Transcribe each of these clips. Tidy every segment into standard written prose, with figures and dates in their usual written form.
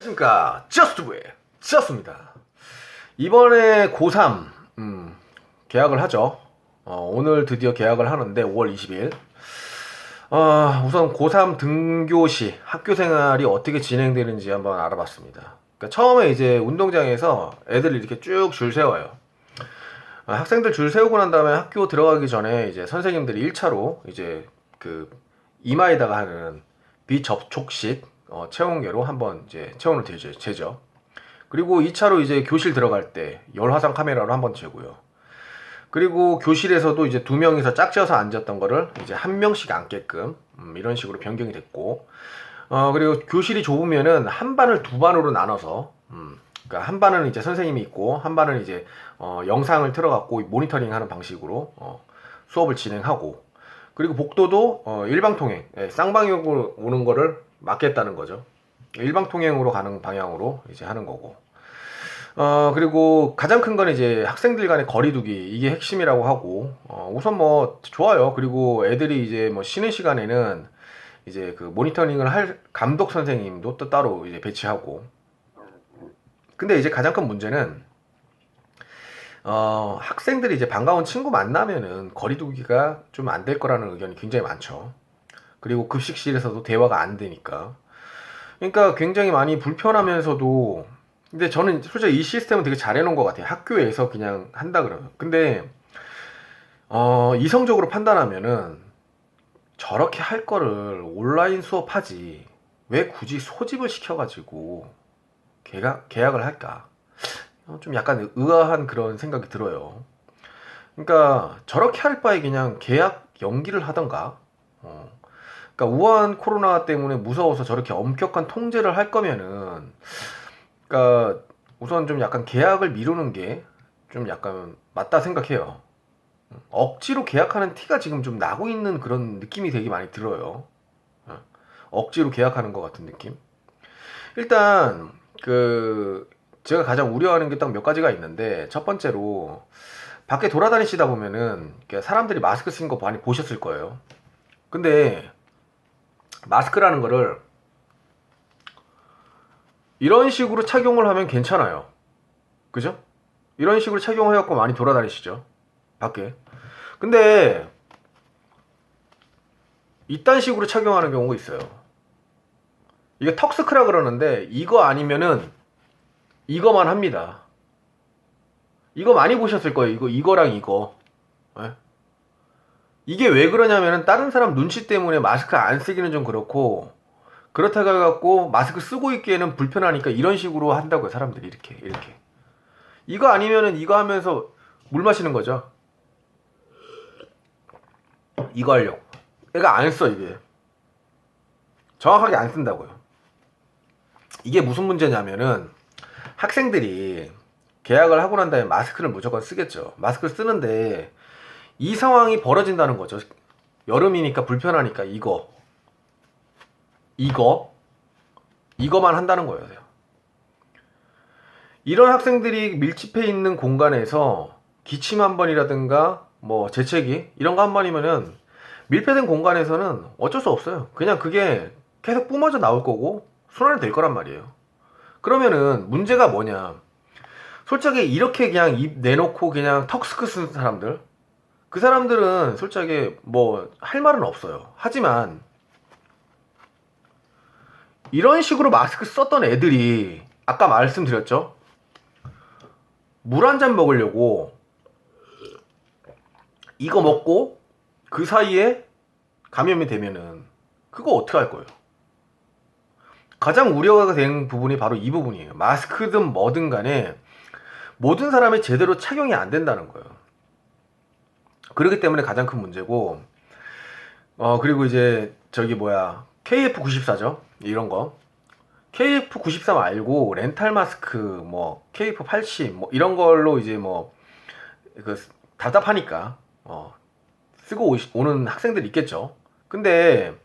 안녕하십니까. 저스트부의 저스입니다. 이번에 고3 계약을 하죠. 오늘 드디어 계약을 하는데 5월 20일. 우선 고3 등교시 학교 생활이 어떻게 진행되는지 한번 알아봤습니다. 그러니까 처음에 이제 운동장에서 애들이 이렇게 쭉 줄 세워요. 학생들 줄 세우고 난 다음에 학교 들어가기 전에 이제 선생님들이 1차로 이제 그 이마에다가 하는 비접촉식 체온계로 한번 이제 체온을 재죠. 그리고 2차로 이제 교실 들어갈 때 열화상 카메라로 한번 재고요. 그리고 교실에서도 이제 2명이서 짝지어서 앉았던 거를 이제 1명씩 앉게끔 이런 식으로 변경이 됐고, 그리고 교실이 좁으면은 한 반을 2반으로 나눠서 그러니까 한 반은 이제 선생님이 있고 한 반은 이제 영상을 틀어갖고 모니터링하는 방식으로 수업을 진행하고, 그리고 복도도 일방통행, 쌍방향으로 오는 거를 막겠다는 거죠. 일방통행으로 가는 방향으로 이제 하는 거고. 그리고 가장 큰 건 이제 학생들 간의 거리두기, 이게 핵심이라고 하고, 우선 뭐 좋아요. 그리고 애들이 이제 뭐 쉬는 시간에는 이제 그 모니터링을 할 감독 선생님도 또 따로 이제 배치하고. 근데 이제 가장 큰 문제는 학생들이 이제 반가운 친구 만나면은 거리두기가 좀 안 될 거라는 의견이 굉장히 많죠. 그리고 급식실에서도 대화가 안 되니까. 그러니까 굉장히 많이 불편하면서도, 근데 저는 솔직히 이 시스템은 되게 잘 해놓은 것 같아요. 학교에서 그냥 한다 그러면. 근데 이성적으로 판단하면은 저렇게 할 거를 온라인 수업하지 왜 굳이 소집을 시켜가지고 계약을 할까? 좀 약간 의아한 그런 생각이 들어요. 그러니까 저렇게 할 바에 그냥 계약 연기를 하던가. 그러니까 우한 코로나 때문에 무서워서 저렇게 엄격한 통제를 할 거면은, 그러니까 우선 좀 약간 계약을 미루는 게 좀 약간 맞다 생각해요. 억지로 계약하는 티가 지금 좀 나고 있는 그런 느낌이 되게 많이 들어요. 억지로 계약하는 것 같은 느낌. 일단 그 제가 가장 우려하는 게 딱 몇 가지가 있는데, 첫 번째로 밖에 돌아다니시다 보면은 사람들이 마스크 쓴 거 많이 보셨을 거예요. 근데 마스크라는 거를 이런 식으로 착용을 하면 괜찮아요. 그죠? 이런 식으로 착용해갖고 많이 돌아다니시죠, 밖에. 근데 이딴 식으로 착용하는 경우가 있어요. 이게 턱스크라 그러는데 이거 아니면은 이거만 합니다. 이거 많이 보셨을 거예요. 이거랑 이거. 네? 이게 왜 그러냐면은 다른 사람 눈치 때문에 마스크 안 쓰기는 좀 그렇고, 그렇다고 해갖고 마스크 쓰고 있기에는 불편하니까 이런 식으로 한다고요, 사람들이. 이렇게 이거 아니면은 이거 하면서 물 마시는 거죠. 이거 하려고. 얘가 안 써. 이게 정확하게 안 쓴다고요. 이게 무슨 문제냐면은 학생들이 계약을 하고 난 다음에 마스크를 무조건 쓰겠죠. 마스크를 쓰는데 이 상황이 벌어진다는 거죠. 여름이니까 불편하니까 이거만 한다는 거예요. 이런 학생들이 밀집해 있는 공간에서 기침 한 번이라든가 뭐 재채기 이런 거 한 번이면은 밀폐된 공간에서는 어쩔 수 없어요. 그냥 그게 계속 뿜어져 나올 거고 순환이 될 거란 말이에요. 그러면은 문제가 뭐냐? 솔직히 이렇게 그냥 입 내놓고 그냥 턱스크 쓰는 사람들, 그 사람들은 솔직히 뭐 할 말은 없어요. 하지만 이런 식으로 마스크 썼던 애들이 아까 말씀드렸죠? 물 한 잔 먹으려고 이거 먹고 그 사이에 감염이 되면은 그거 어떻게 할 거예요? 가장 우려가 된 부분이 바로 이 부분이에요. 마스크든 뭐든 간에 모든 사람이 제대로 착용이 안 된다는 거예요. 그렇기 때문에 가장 큰 문제고, 그리고 이제 KF94죠. 이런 거. KF94 말고 렌탈 마스크, 뭐 KF80 뭐 이런 걸로 이제 뭐 그 답답하니까 쓰고 오는 학생들이 있겠죠. 근데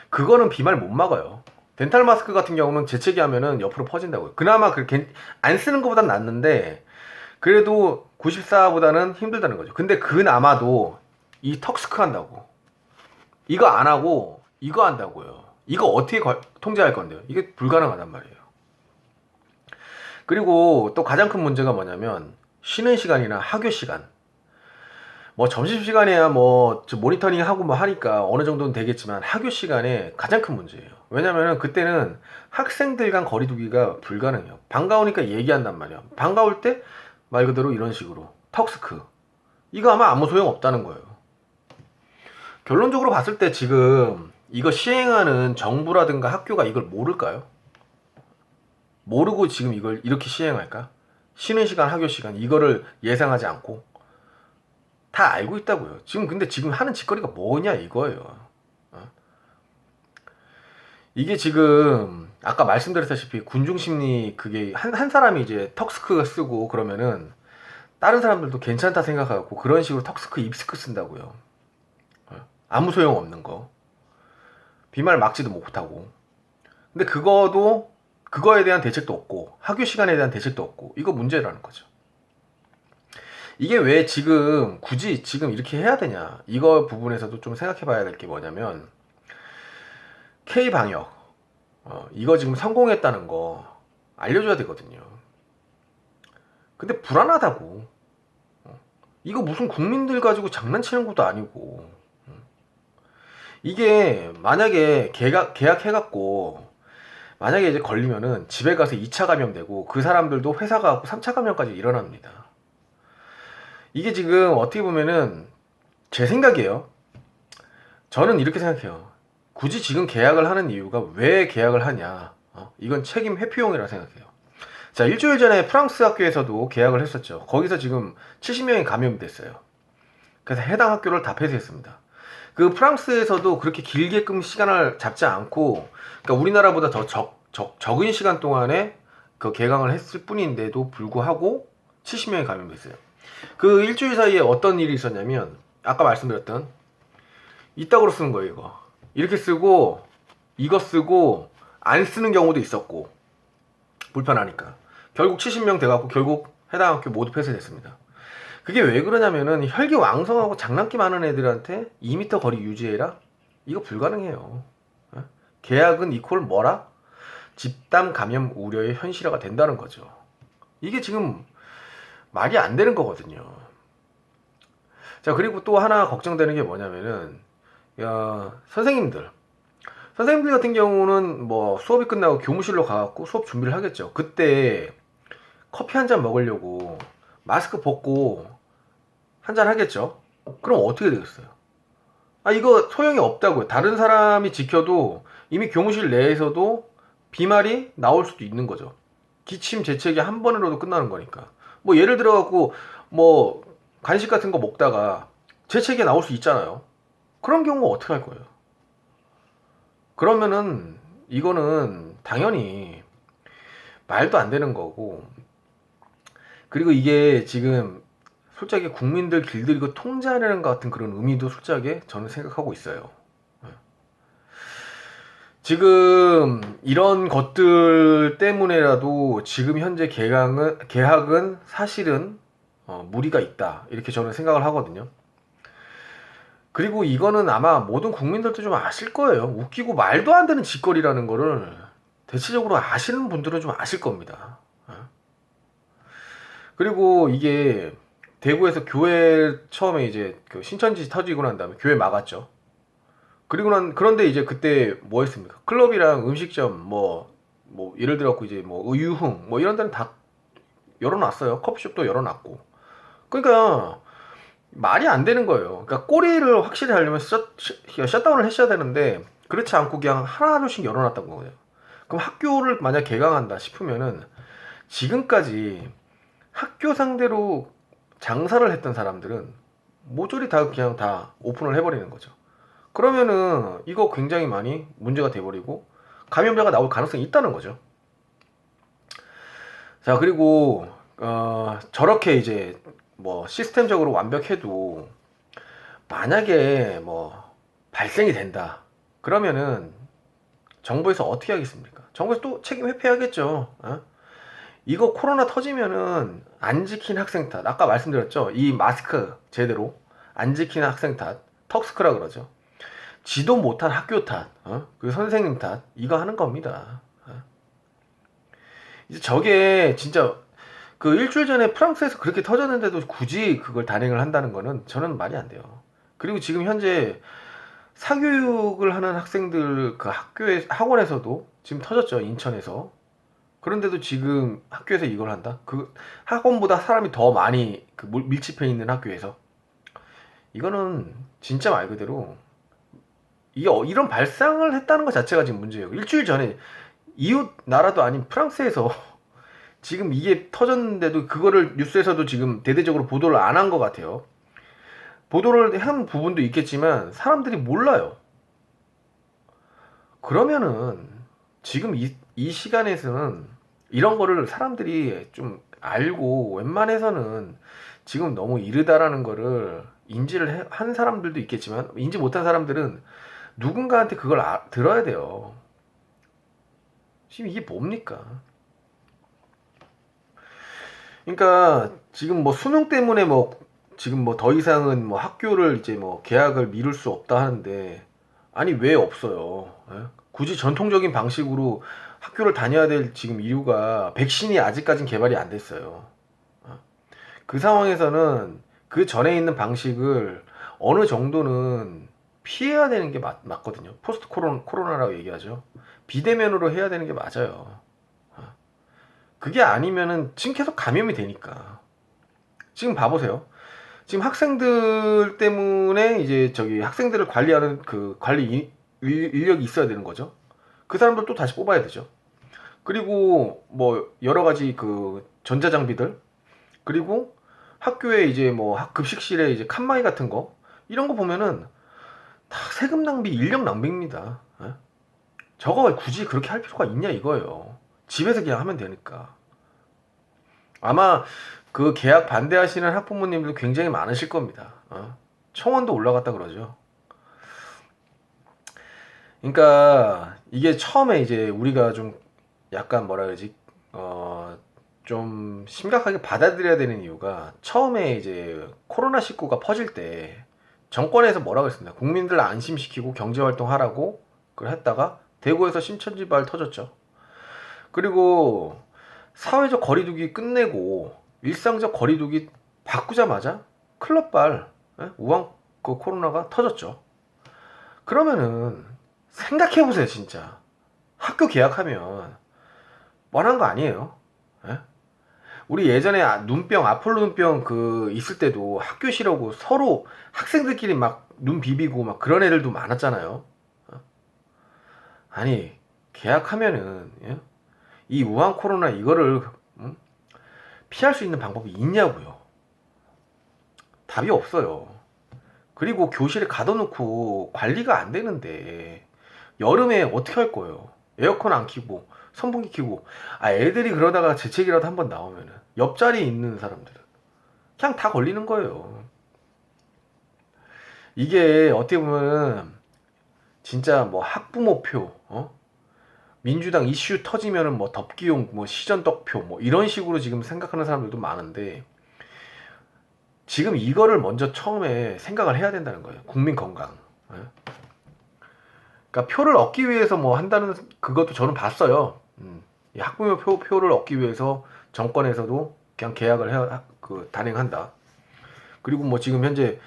그거는 비말 못 막아요. 덴탈 마스크 같은 경우는 재채기 하면은 옆으로 퍼진다고요. 그나마 그렇게 안 쓰는 것보단 낫는데 그래도 94보다는 힘들다는 거죠. 근데 그나마도 이 턱스크 한다고 이거 안 하고 이거 한다고요. 이거 어떻게 통제할 건데요? 이게 불가능하단 말이에요. 그리고 또 가장 큰 문제가 뭐냐면 쉬는 시간이나 학교 시간. 뭐 점심시간에야 뭐 모니터링 하고 뭐 하니까 어느 정도는 되겠지만 학교 시간에 가장 큰 문제예요. 왜냐면은 그때는 학생들 간 거리두기가 불가능해요. 반가우니까 얘기한단 말이야. 반가울 때 말 그대로 이런 식으로 턱스크. 이거 아마 아무 소용 없다는 거예요. 결론적으로 봤을 때 지금 이거 시행하는 정부라든가 학교가 이걸 모를까요? 모르고 지금 이걸 이렇게 시행할까? 쉬는 시간, 학교 시간 이거를 예상하지 않고 다 알고 있다고요. 지금 근데 지금 하는 짓거리가 뭐냐 이거예요. 어? 이게 지금 아까 말씀드렸다시피 군중심리 그게 한 사람이 이제 턱스크 쓰고 그러면은 다른 사람들도 괜찮다 생각하고 그런 식으로 턱스크 입스크 쓴다고요. 아무 소용 없는 거. 비말 막지도 못하고. 근데 그거도 그거에 대한 대책도 없고 학교 시간에 대한 대책도 없고 이거 문제라는 거죠. 이게 왜 지금 굳이 지금 이렇게 해야 되냐 이거 부분에서도 좀 생각해 봐야 될 게 뭐냐면 K방역 이거 지금 성공했다는 거 알려줘야 되거든요. 근데 불안하다고. 이거 무슨 국민들 가지고 장난치는 것도 아니고 이게 만약에 계약해갖고 만약에 이제 걸리면은 집에 가서 2차 감염되고 그 사람들도 회사 가고 3차 감염까지 일어납니다. 이게 지금 어떻게 보면은 제 생각이에요. 저는 이렇게 생각해요. 굳이 지금 계약을 하는 이유가 왜 계약을 하냐. 이건 책임 회피용이라고 생각해요. 자, 일주일 전에 프랑스 학교에서도 계약을 했었죠. 거기서 지금 70명이 감염이 됐어요. 그래서 해당 학교를 다 폐쇄했습니다. 그 프랑스에서도 그렇게 길게끔 시간을 잡지 않고, 그러니까 우리나라보다 더 적은 시간 동안에 그 개강을 했을 뿐인데도 불구하고 70명이 감염됐어요. 그 일주일 사이에 어떤 일이 있었냐면, 아까 말씀드렸던, 이따구로 쓰는 거예요, 이거. 이렇게 쓰고, 이거 쓰고, 안 쓰는 경우도 있었고, 불편하니까. 결국 70명 돼갖고, 결국 해당 학교 모두 폐쇄됐습니다. 그게 왜 그러냐면은, 혈기왕성하고 장난기 많은 애들한테 2m 거리 유지해라? 이거 불가능해요. 계약은 이퀄 뭐라? 집단 감염 우려의 현실화가 된다는 거죠. 이게 지금 말이 안 되는 거거든요. 자, 그리고 또 하나 걱정되는 게 뭐냐면은, 선생님들 같은 경우는 뭐 수업이 끝나고 교무실로 가갖고 수업 준비를 하겠죠. 그때 커피 한 잔 먹으려고 마스크 벗고 한 잔 하겠죠. 그럼 어떻게 되겠어요? 이거 소용이 없다고요. 다른 사람이 지켜도 이미 교무실 내에서도 비말이 나올 수도 있는 거죠. 기침 재채기 한 번으로도 끝나는 거니까. 뭐 예를 들어 갖고 뭐 간식 같은 거 먹다가 재채기 나올 수 있잖아요. 그런 경우 어떻게 할 거예요? 그러면은 이거는 당연히 말도 안 되는 거고, 그리고 이게 지금 솔직히 국민들 길들이고 통제하려는 것 같은 그런 의미도 솔직하게 저는 생각하고 있어요. 지금 이런 것들 때문에라도 지금 현재 개학은 사실은 무리가 있다 이렇게 저는 생각을 하거든요. 그리고 이거는 아마 모든 국민들도 좀 아실 거예요. 웃기고 말도 안 되는 짓거리라는 거를 대체적으로 아시는 분들은 좀 아실 겁니다. 그리고 이게 대구에서 교회 처음에 이제 그 신천지 터지고 난 다음에 교회 막았죠. 그런데 이제 그때 뭐 했습니까? 클럽이랑 음식점 뭐 예를 들어 갖고 이제 뭐 유흥 뭐 이런 데는 다 열어놨어요. 커피숍도 열어놨고. 그러니까 말이 안 되는 거예요. 그러니까 꼬리를 확실히 하려면 셧다운을 했어야 되는데 그렇지 않고 그냥 하나둘씩 열어놨던 거예요. 그럼 학교를 만약 개강한다 싶으면은 지금까지 학교 상대로 장사를 했던 사람들은 모조리 다 그냥 다 오픈을 해버리는 거죠. 그러면은 이거 굉장히 많이 문제가 돼버리고 감염자가 나올 가능성이 있다는 거죠. 자, 그리고 저렇게 이제 뭐 시스템적으로 완벽해도 만약에 뭐 발생이 된다 그러면은 정부에서 어떻게 하겠습니까? 정부에서 또 책임 회피하겠죠. 이거 코로나 터지면은 안 지킨 학생 탓, 아까 말씀드렸죠. 이 마스크 제대로 안 지킨 학생 탓, 턱스크라 그러죠. 지도 못한 학교 탓, 그 선생님 탓, 이거 하는 겁니다. 이제 저게 진짜 그 일주일 전에 프랑스에서 그렇게 터졌는데도 굳이 그걸 단행을 한다는 거는 저는 말이 안 돼요. 그리고 지금 현재 사교육을 하는 학생들 그 학교에 학원에서도 지금 터졌죠. 인천에서. 그런데도 지금 학교에서 이걸 한다? 그 학원보다 사람이 더 많이 그 밀집해 있는 학교에서 이거는 진짜 말 그대로 이게 이런 발상을 했다는 것 자체가 지금 문제예요. 일주일 전에 이웃 나라도 아닌 프랑스에서 지금 이게 터졌는데도 그거를 뉴스에서도 지금 대대적으로 보도를 안 한 것 같아요. 보도를 한 부분도 있겠지만 사람들이 몰라요. 그러면은 지금 이 시간에서는 이런 거를 사람들이 좀 알고 웬만해서는 지금 너무 이르다라는 거를 인지를 한 사람들도 있겠지만 인지 못한 사람들은 누군가한테 그걸 들어야 돼요. 지금 이게 뭡니까? 그러니까 지금 뭐 수능 때문에 뭐 지금 뭐 더 이상은 뭐 학교를 이제 뭐 개학을 미룰 수 없다 하는데 아니 왜 없어요? 예? 굳이 전통적인 방식으로 학교를 다녀야 될 지금 이유가 백신이 아직까진 개발이 안 됐어요. 어? 그 상황에서는 그 전에 있는 방식을 어느 정도는 피해야 되는 게 맞거든요. 포스트 코로나라고 얘기하죠. 비대면으로 해야 되는 게 맞아요. 그게 아니면은 지금 계속 감염이 되니까. 지금 봐보세요. 지금 학생들 때문에 이제 저기 학생들을 관리하는 그 관리 인력이 있어야 되는 거죠. 그 사람들 또 다시 뽑아야 되죠. 그리고 뭐 여러 가지 그 전자장비들 그리고 학교에 이제 뭐 급식실에 이제 칸막이 같은 거 이런 거 보면은 다 세금 낭비, 인력 낭비입니다. 예? 저거 굳이 그렇게 할 필요가 있냐 이거예요. 집에서 그냥 하면 되니까. 아마 그 계약 반대하시는 학부모님들 굉장히 많으실 겁니다. 청원도 올라갔다 그러죠. 그러니까 이게 처음에 이제 우리가 좀 약간 뭐라 그러지 좀 심각하게 받아들여야 되는 이유가 처음에 이제 코로나19가 퍼질 때 정권에서 뭐라고 했습니다. 국민들 안심시키고 경제활동하라고 그걸 했다가 대구에서 신천지발 터졌죠. 그리고 사회적 거리두기 끝내고 일상적 거리두기 바꾸자마자 클럽발 우한 그 코로나가 터졌죠. 그러면은 생각해보세요 진짜. 학교 개학하면 뻔한 거 아니에요? 예? 우리 예전에 눈병 아폴로 눈병 그 있을 때도 학교 쉬라고 서로 학생들끼리 막 눈 비비고 막 그런 애들도 많았잖아요. 아니 개학하면은 예? 이 우한 코로나 이거를 피할 수 있는 방법이 있냐고요. 답이 없어요. 그리고 교실에 가둬놓고 관리가 안 되는데 여름에 어떻게 할 거예요? 에어컨 안 켜고 선풍기 켜고 애들이 그러다가 재채기라도 한번 나오면은 옆자리에 있는 사람들은 그냥 다 걸리는 거예요. 이게 어떻게 보면 진짜 뭐 학부모표 민주당 이슈 터지면은 뭐 덮기용 뭐 시전떡표 뭐 이런 식으로 지금 생각하는 사람들도 많은데 지금 이거를 먼저 처음에 생각을 해야 된다는 거예요. 국민 건강. 예? 그러니까 표를 얻기 위해서 뭐 한다는 그것도 저는 봤어요. 이 학부모 표를 얻기 위해서 정권에서도 그냥 계약을 단행한다. 그리고 뭐 지금 현재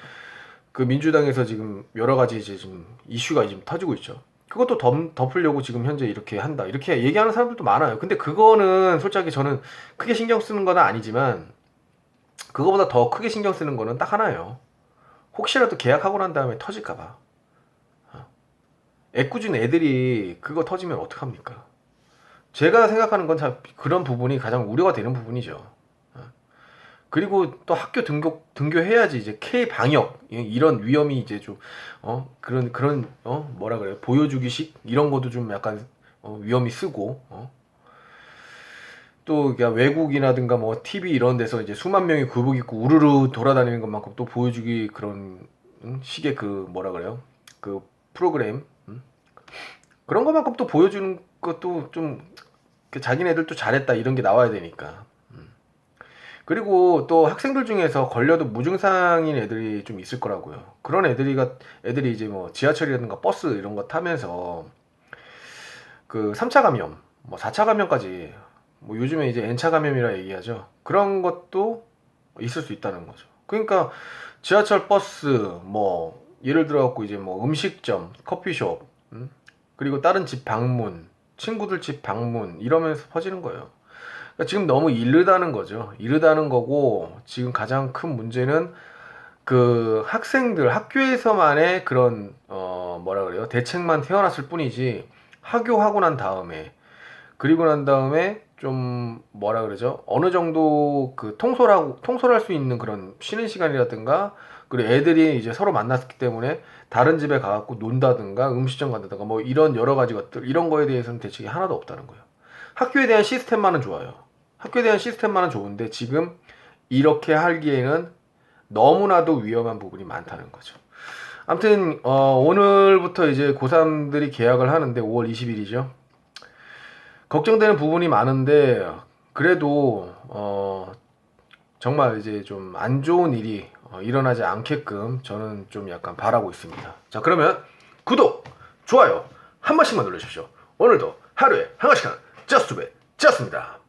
그 민주당에서 지금 여러 가지 이제 지금 이슈가 지금 터지고 있죠. 그것도 덮으려고 지금 현재 이렇게 한다. 이렇게 얘기하는 사람들도 많아요. 근데 그거는 솔직히 저는 크게 신경 쓰는 건 아니지만 그거보다 더 크게 신경 쓰는 거는 딱 하나예요. 혹시라도 계약하고 난 다음에 터질까봐. 애꿎은 애들이 그거 터지면 어떡합니까? 제가 생각하는 건 그런 부분이 가장 우려가 되는 부분이죠. 그리고 또 학교 등교해야지 이제 K 방역 이런 위험이 이제 좀 그런 뭐라 그래요 보여주기식 이런 것도 좀 약간 위험이 쓰고 또 그러니까 외국이라든가 뭐 TV 이런 데서 이제 수만 명이 교복 입고 우르르 돌아다니는 것만큼 또 보여주기 그런 식의 그 뭐라 그래요 그 프로그램 그런 것만큼 또 보여주는 것도 좀 자기네들 또 잘했다 이런 게 나와야 되니까. 그리고 또 학생들 중에서 걸려도 무증상인 애들이 좀 있을 거라고요. 그런 애들이 이제 뭐 지하철이라든가 버스 이런 거 타면서 그 3차 감염, 뭐 4차 감염까지 뭐 요즘에 이제 N차 감염이라 얘기하죠. 그런 것도 있을 수 있다는 거죠. 그러니까 지하철, 버스, 뭐 예를 들어 갖고 이제 뭐 음식점, 커피숍, 그리고 다른 집 방문, 친구들 집 방문 이러면서 퍼지는 거예요. 그러니까 지금 너무 이르다는 거죠. 이르다는 거고 지금 가장 큰 문제는 그 학생들 학교에서만의 그런 뭐라 그래요? 대책만 태어났을 뿐이지 학교하고 난 다음에 그리고 난 다음에 좀 뭐라 그러죠? 어느 정도 그 통솔할 수 있는 그런 쉬는 시간이라든가 그리고 애들이 이제 서로 만났기 때문에 다른 집에 가갖고 논다든가 음식점 간다든가 뭐 이런 여러 가지 것들 이런 거에 대해서는 대책이 하나도 없다는 거예요. 학교에 대한 시스템만은 좋아요. 학교에 대한 시스템만은 좋은데 지금 이렇게 하기에는 너무나도 위험한 부분이 많다는 거죠. 아무튼 오늘부터 이제 고3들이 개학을 하는데 5월 20일이죠. 걱정되는 부분이 많은데 그래도 정말 이제 좀 안 좋은 일이 일어나지 않게끔 저는 좀 약간 바라고 있습니다. 자, 그러면 구독, 좋아요 한 번씩만 눌러주십시오. 오늘도 하루에 한 번씩은 저스트베 였습니다.